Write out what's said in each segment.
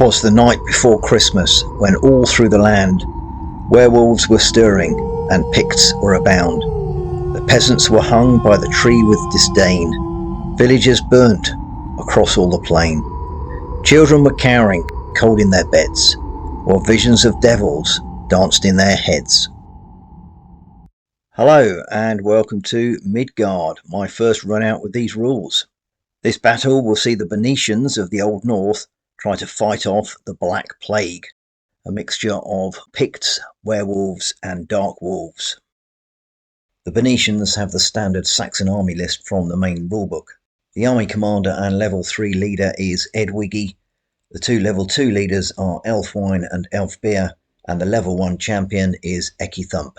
'Twas the night before Christmas, when all through the land werewolves were stirring, and Picts were abound. The peasants were hung by the tree with disdain, villages burnt across all the plain. Children were cowering, cold in their beds, while visions of devils danced in their heads. Hello and welcome to Midgard, my first run out with these rules. This battle will see the Bernicians of the Old North try to fight off the Black Plague, a mixture of Picts, werewolves and dark wolves. The Bernicians have the standard Saxon army list from the main rulebook. The army commander and level 3 leader is Edwiggy. The two level 2 leaders are Elfwine and Elfbeer, and the level 1 champion is Ekithump.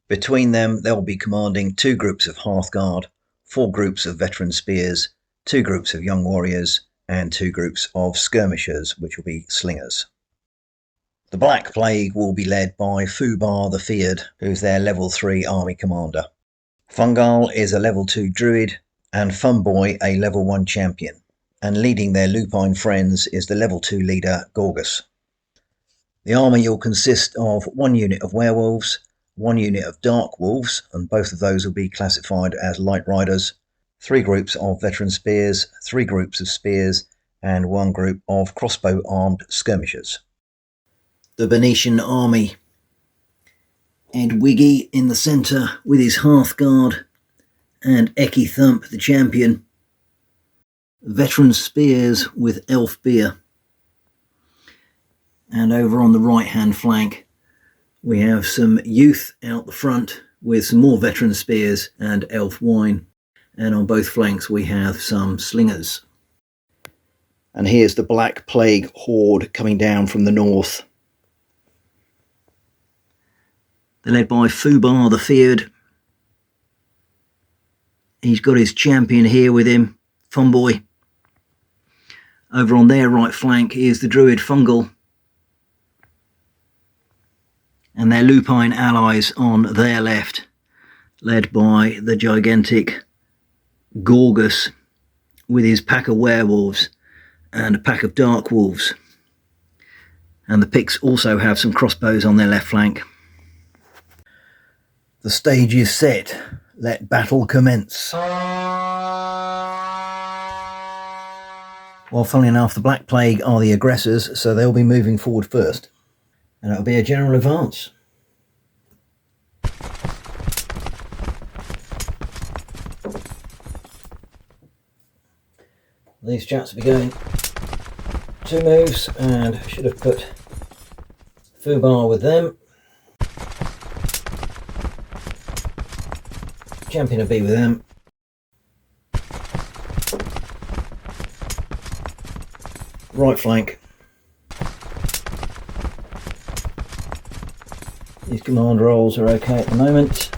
Between them, they'll be commanding 2 groups of Hearthguard, 4 groups of veteran spears, 2 groups of young warriors, and 2 groups of skirmishers, which will be slingers. The Black Plague will be led by Fubar the Feared, who's their level 3 army commander. Fungal is a level 2 druid, and Funboy a level 1 champion, and leading their lupine friends is the level 2 leader Gorgus. The army will consist of 1 unit of werewolves, 1 unit of dark wolves, and both of those will be classified as light riders, 3 groups of veteran spears, 3 groups of spears, and 1 group of crossbow armed skirmishers. The Bernician army. Edwiggy in the centre with his Hearthguard, and Ekithump the champion. Veteran spears with Elfbeer. And over on the right hand flank we have some youth out the front with some more veteran spears and Elfwine. And on both flanks we have some slingers. And here's the Black Plague horde coming down from the north. They're led by Fubar the Feared. He's got his champion here with him, Funboy. Over on their right flank is the druid Fungal, and their lupine allies on their left, led by the gigantic Gorgus with his pack of werewolves and a pack of dark wolves. And the Picts also have some crossbows on their left flank. The stage is set. Let battle commence. Well, funnily enough, the Black Plague are the aggressors, so they'll be moving forward first. And it'll be a general advance. These chaps will be going 2 moves, and should have put Fubar with them. Champion will be with them. Right flank. These command rolls are okay at the moment.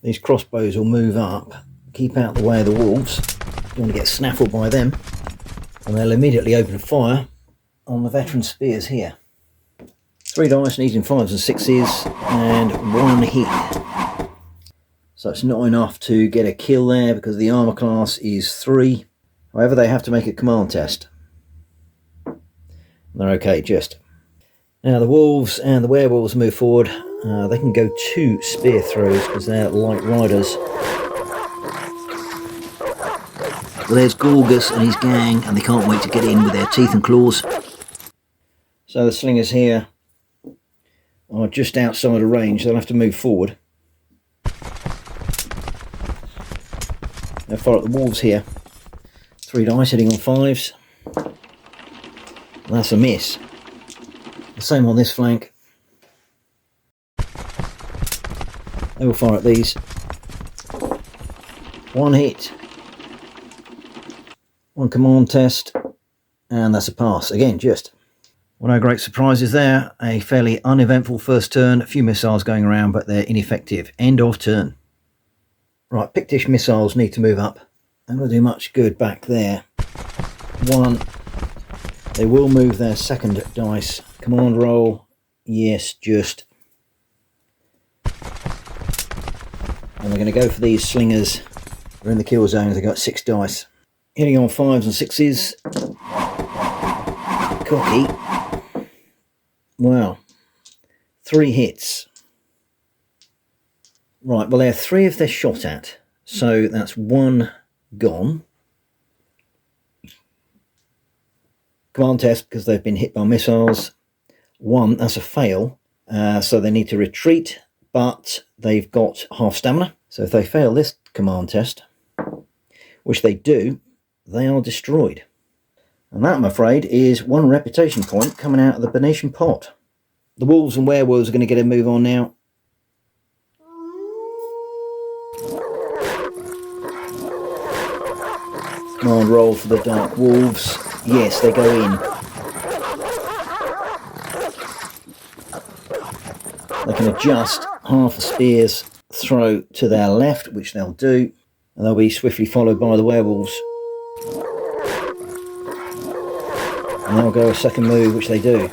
These crossbows will move up. Keep out the way of the wolves. You want to get snaffled by them. And they'll immediately open fire on the veteran spears here. 3 dice needing 5s and 6s, and 1 hit. So it's not enough to get a kill there because the armour class is 3. However, they have to make a command test. They're okay, just. Now the wolves and the werewolves move forward. They can go 2 spear throws because they're light riders. Well, there's Gorgus and his gang, and they can't wait to get in with their teeth and claws. So the slingers here are just outside of range. They'll have to move forward. They'll fire at the wolves here. 3 dice hitting on 5s. That's a miss. The same on this flank. They will fire at these. 1 hit. 1 command test. And that's a pass. Again, just. Well, no great surprises there. A fairly uneventful first turn. A few missiles going around, but they're ineffective. End of turn. Right, Pictish missiles need to move up. They're not going to do much good back there. 1. They will move their second dice. Command roll. Yes, just. And we're going to go for these slingers We're in the kill zone. They got 6 dice. Hitting on 5s and 6s. Cocky. Wow. 3 hits. Right, well, there are 3 if they're shot at. So that's 1 gone. Command test because they've been hit by missiles. 1, that's a fail. So they need to retreat, but they've got half stamina. So if they fail this command test, which they do, they are destroyed. And that, I'm afraid, is 1 reputation point coming out of the Bernician pot. The wolves and werewolves are going to get a move on now. Command roll for the dark wolves. Yes, they go in. They can adjust half the spear's throw to their left, which they'll do, and they'll be swiftly followed by the werewolves. And they'll go a second move, which they do.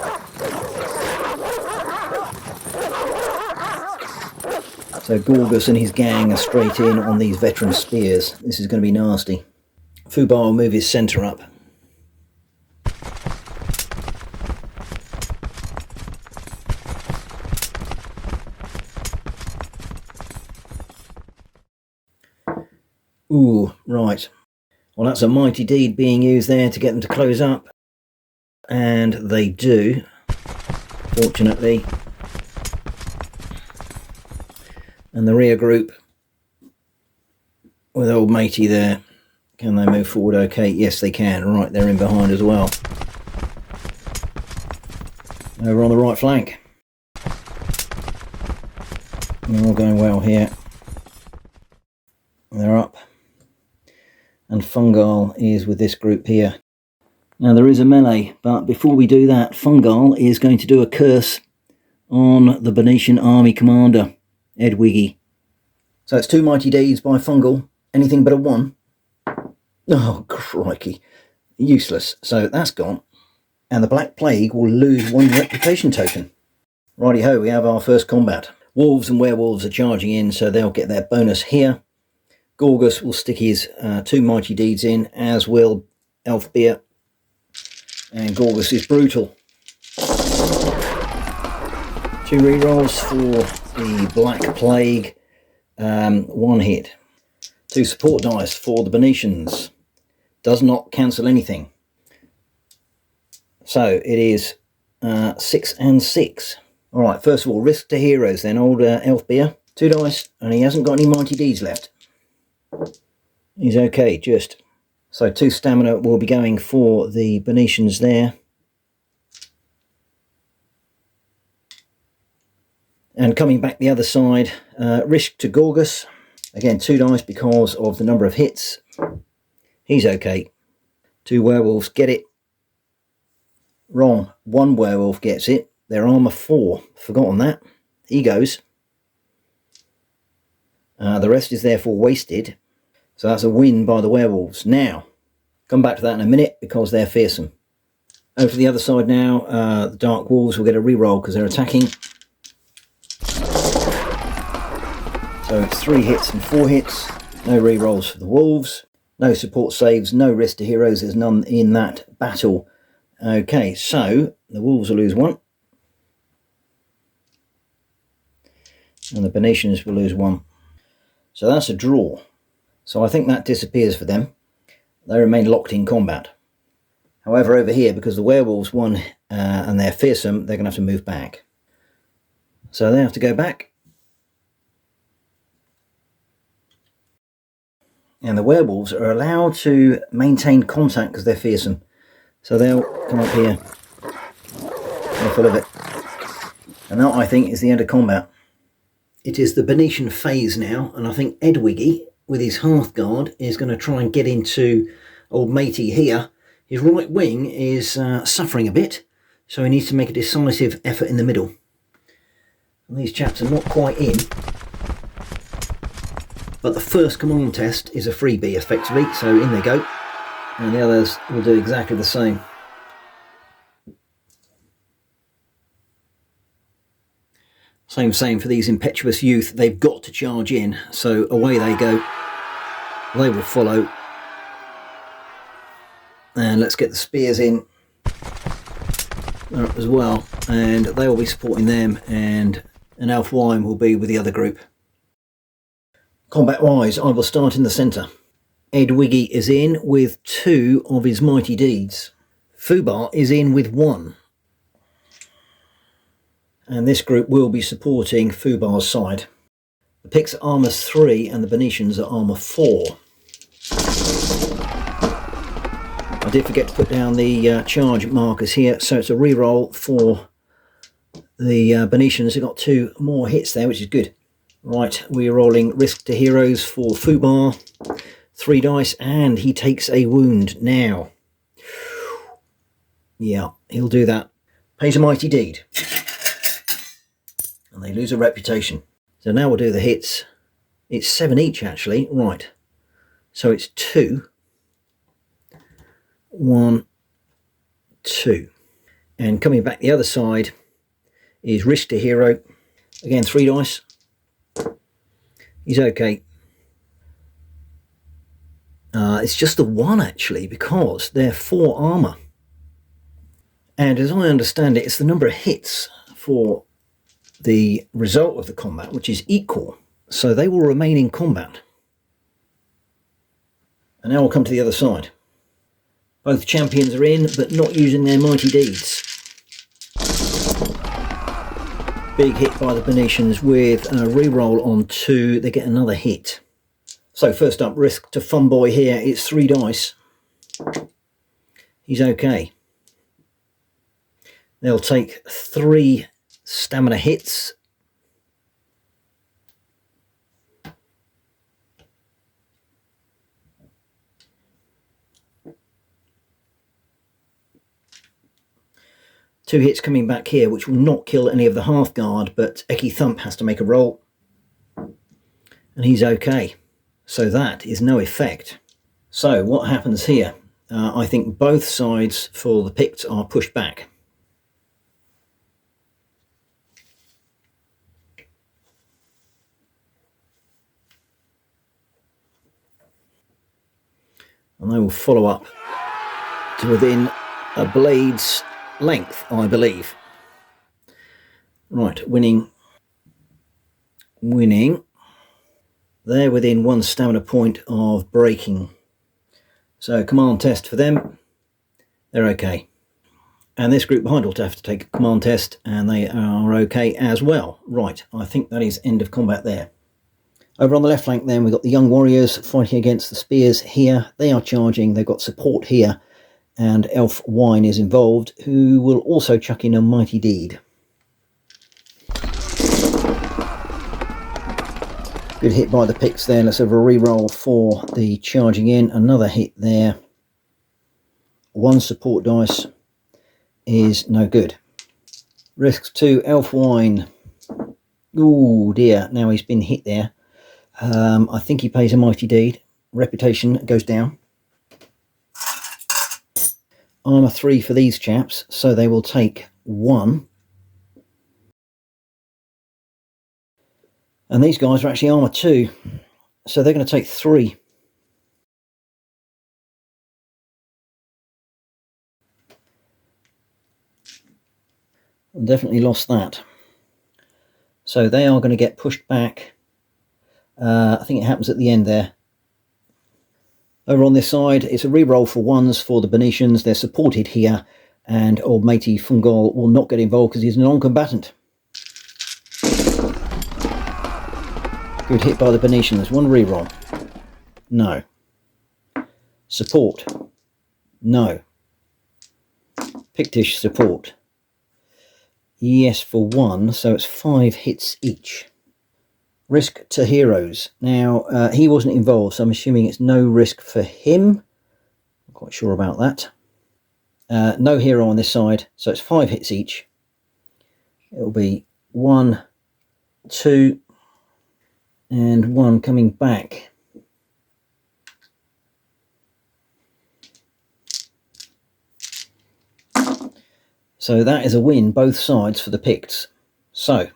So Gorgas and his gang are straight in on these veteran spears. This is going to be nasty. Fubar will move his centre up. Ooh, right. Well, that's a mighty deed being used there to get them to close up. And they do, fortunately. And the rear group, with old matey there, can they move forward okay? Yes, they can. Right, they're in behind as well. Over on the right flank. They're all going well here. They're up. And Fungal is with this group here. Now there is a melee, but before we do that, Fungal is going to do a curse on the Bernician army commander, Edwiggy. So it's 2 mighty deeds by Fungal. Anything but a 1. Oh, crikey. Useless. So that's gone. And the Black Plague will lose 1 reputation token. Righty-ho, we have our first combat. Wolves and werewolves are charging in, so they'll get their bonus here. Gorgas will stick his 2 mighty deeds in, as will Elfbeer. And Gorgas is brutal. 2 rerolls for the Black Plague. 1 hit. 2 support dice for the Bernicians. Does not cancel anything. So it is 6 and 6. Alright, first of all, risk to heroes then. Old Elfbeer. 2 dice, and he hasn't got any mighty deeds left. He's okay, just. So 2 stamina will be going for the Bernicians there. And coming back the other side, risk to Gorgas. Again, 2 dice because of the number of hits. He's okay. 2 werewolves get it. Wrong. 1 werewolf gets it. Their armour 4. Forgotten that. He goes. The rest is therefore wasted. So that's a win by the werewolves. Now, come back to that in a minute because they're fearsome. Over to the other side now. The dark wolves will get a reroll because they're attacking. So it's 3 hits and 4 hits. No rerolls for the wolves. No support saves. No risk to heroes. There's none in that battle. Okay, so the wolves will lose 1. And the Bernicians will lose 1. So that's a draw. So I think that disappears for them. They remain locked in combat. However, over here, because the werewolves won and they're fearsome, they're going to have to move back. So they have to go back. And the werewolves are allowed to maintain contact because they're fearsome. So they'll come up here. They're full of it. And that, I think, is the end of combat. It is the Bernician phase now, and I think Edwiggy, with his Hearthguard, is going to try and get into old matey here. His right wing is suffering a bit, so he needs to make a decisive effort in the middle. And these chaps are not quite in. But the first command test is a freebie, effectively, so in they go. And the others will do exactly the same. Same for these impetuous youth. They've got to charge in, so away they go. They will follow. And let's get the spears in as well, and they will be supporting them, and an elf wine will be with the other group. Combat wise, I will start in the centre. Edwiggy is in with 2 of his mighty deeds. Fubar is in with 1. And this group will be supporting Fubar's side. The Picts are armour 3 and the Bernicians are armour 4. I did forget to put down the charge markers here, so it's a reroll for the Bernicians. They've got 2 more hits there, which is good. Right, we're rolling risk to heroes for Fubar. 3 dice, and he takes a wound now. Yeah, he'll do that. Pays a mighty deed. And they lose a reputation. So now we'll do the hits. It's 7 each, actually. Right. So it's 2. 1, 2. And coming back the other side is risk to hero. Again, 3 dice. He's okay. It's just the 1 actually, because they're 4 armour. And as I understand it, it's the number of hits for the result of the combat, which is equal. So they will remain in combat. And now we'll come to the other side. Both champions are in, but not using their mighty deeds. Big hit by the Bernicians with a reroll on 2. They get another hit. So first up, risk to Funboy here. It's 3 dice. He's okay. They'll take 3 stamina hits. Two hits coming back here, which will not kill any of the half guard, but Eki Thump has to make a roll. And he's okay. So that is no effect. So what happens here? I think both sides for the Picts are pushed back. And they will follow up to within a blade's length, I believe. Right, winning. They're within 1 stamina point of breaking. So command test for them. They're okay. And this group behind will have to take a command test, and they are okay as well. Right, I think that is end of combat there. Over on the left flank then, we've got the young warriors fighting against the spears here. They are charging, they've got support here, and Elf Wine is involved, who will also chuck in a mighty deed. Good hit by the Picts there. Let's have a re-roll for the charging in. Another hit there. 1 support dice is no good. Risks to Elf Wine. Oh dear, now he's been hit there. I think he pays a mighty deed. Reputation goes down. Armour 3 for these chaps, so they will take 1. And these guys are actually armour 2, so they're going to take 3. Definitely lost that. So they are going to get pushed back. I think it happens at the end there. Over on this side, it's a re-roll for 1s for the Bernicians. They're supported here, and old matey Fungol will not get involved because he's a non-combatant. Good hit by the Bernicians. 1 re-roll. No. Support. No. Pictish support. Yes for 1, so it's 5 hits each. Risk to heroes. Now, he wasn't involved, so I'm assuming it's no risk for him. Not quite sure about that. No hero on this side, so it's 5 hits each. It'll be 1, 2, and 1 coming back. So that is a win, both sides for the Picts. So,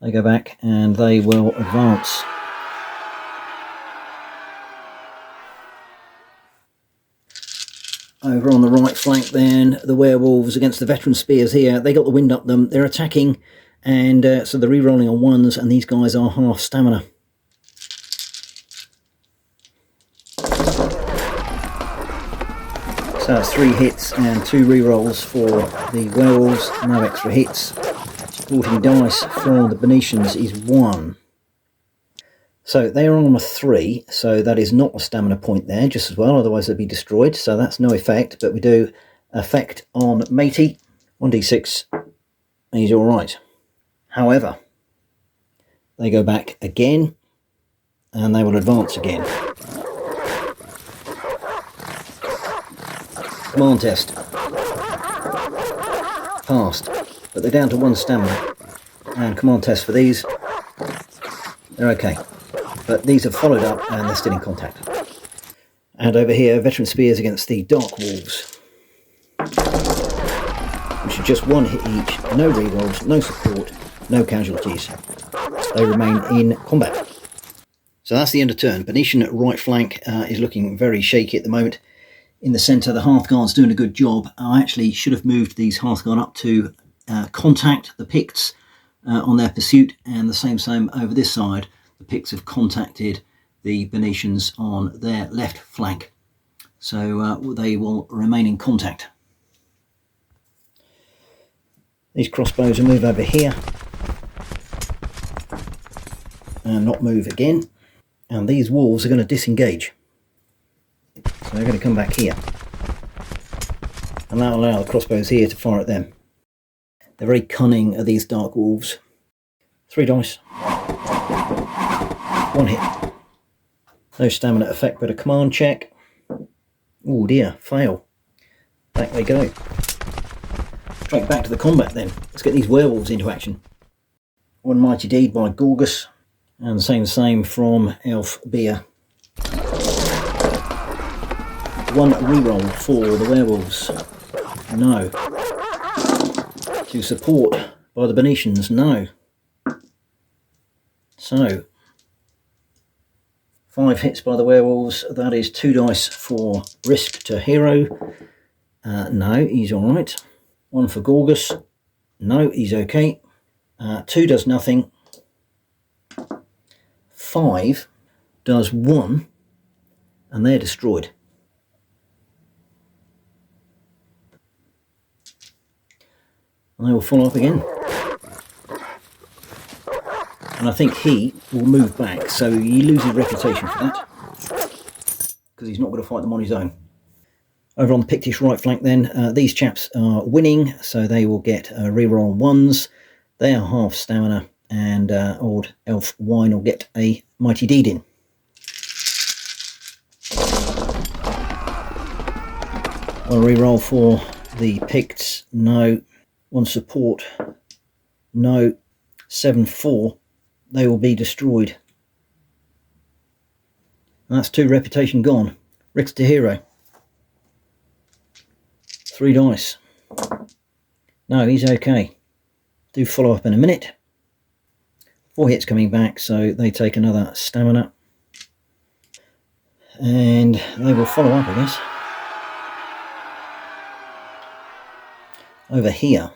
They go back and they will advance. Over on the right flank then, the werewolves against the veteran spears here. They got the wind up them. They're attacking, and so they're re-rolling on ones, and these guys are half stamina. So that's 3 hits and 2 re-rolls for the werewolves. No extra hits. Sporting dice for the Bernicians is 1. So they are on armour 3, so that is not a stamina point there just as well, otherwise they'd be destroyed, so that's no effect, but we do effect on matey, 1d6, and he's alright. However, they go back again, and they will advance again. Command test. Passed, but they're down to 1 stamina, and command test for these, they're okay. But these are followed up and they're still in contact. And over here, veteran spears against the dark wolves, which are just 1 hit each, no rerolls, no support, no casualties. They remain in combat. So that's the end of turn. Bernician right flank is looking very shaky at the moment. In the centre, the Hearthguard's doing a good job. I actually should have moved these Hearthguard up to contact the Picts on their pursuit, and the same over this side. The Picts have contacted the Bernicians on their left flank, so they will remain in contact. These crossbows will move over here and not move again, and these wolves are going to disengage, so they're going to come back here, and that will allow the crossbows here to fire at them. They're very cunning, these dark wolves. 3 dice. 1 hit. No stamina effect, but a command check. Oh dear, fail. Back they go. Straight back to the combat then. Let's get these werewolves into action. 1 mighty deed by Gorgas, and the same from Elf Beer. 1 reroll for the werewolves. No. 2 support by the Bernicians. No. So 5 hits by the werewolves, that is 2 dice for risk to hero. No, he's alright. 1 for Gorgas. No, he's okay. 2 does nothing. 5 does 1, and they're destroyed. And they will follow up again. And I think he will move back, so he loses reputation for that, because he's not going to fight them on his own. Over on the Pictish right flank then, these chaps are winning, so they will get reroll on 1s. They are half stamina, and old Elf Wine will get a mighty deed in. I'll reroll for the Picts. No. 1 support. No. 7-4. They will be destroyed. And that's 2 reputation gone. Risk to hero. 3 dice. No, he's okay. Do follow up in a minute. 4 hits coming back, so they take another stamina. And they will follow up, I guess. Over here.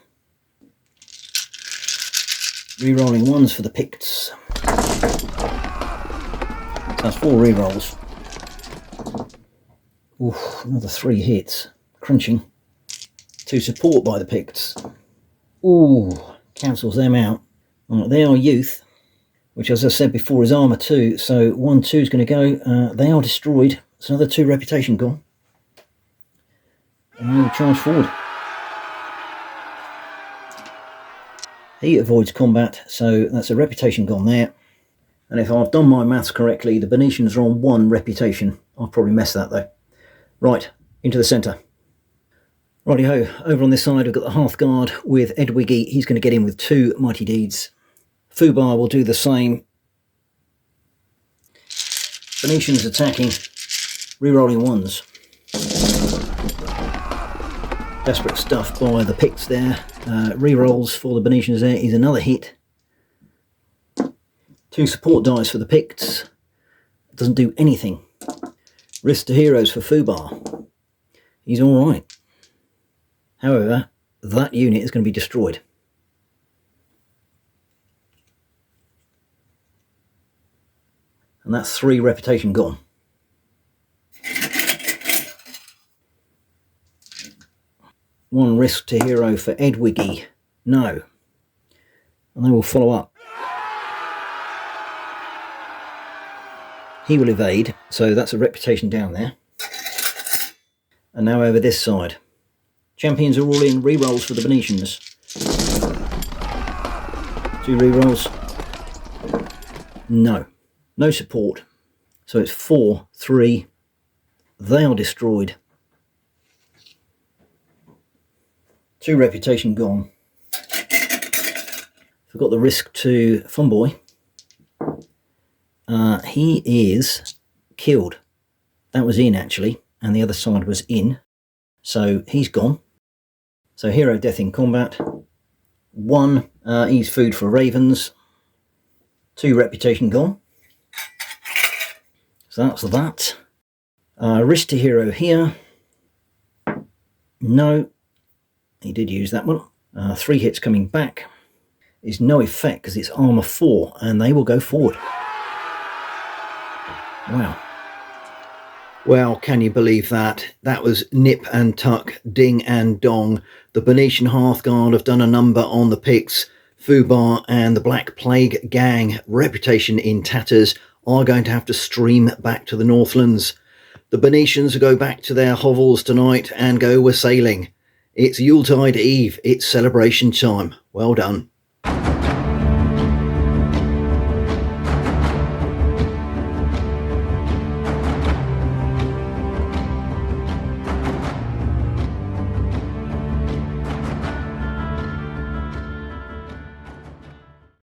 Rerolling 1s for the Picts. That's 4 rerolls. Oof, another 3 hits. Crunching. 2 support by the Picts. Ooh, cancels them out. Right, they are youth, which, as I said before, is armour 2. So 1-2 is going to go. They are destroyed. It's another 2 reputation gone. And they will charge forward. He avoids combat, so that's a reputation gone there. And if I've done my maths correctly, the Bernicians are on 1 reputation. I'll probably mess that though. Right, into the centre. Righty-ho, over on this side we've got the Hearthguard with Edwiggy. He's going to get in with 2 mighty deeds. Fubar will do the same. Bernicians attacking, rerolling 1s. Desperate stuff by the Picts there. Rerolls for the Bernicians there is another hit. 2 support dice for the Picts. Doesn't do anything. Risk to heroes for Fubar. He's alright. However, that unit is going to be destroyed. And that's 3 reputation gone. One risk to hero for Edwiggy. No. And they will follow up. He will evade, so that's a reputation down there. And now over this side. Champions are all in. Rerolls for the Bernicians. 2 rerolls. No. No support. So it's 4, 3. They are destroyed. 2 reputation gone. Forgot the risk to Funboy. He is killed. That was in actually, and the other side was in. So he's gone. So hero death in combat. 1, he's food for ravens. 2 reputation gone. So that's that. Risk to hero here. No. He did use that one. 3 hits coming back. Is no effect because it's armor 4 and they will go forward. Wow. Well, can you believe that? That was nip and tuck, ding and dong. The Bernician Hearthguard have done a number on the Picts. Fubar and the Black Plague gang, reputation in tatters, are going to have to stream back to the Northlands. The Bernicians go back to their hovels tonight and go wassailing. It's Yuletide Eve, it's celebration time. Well done.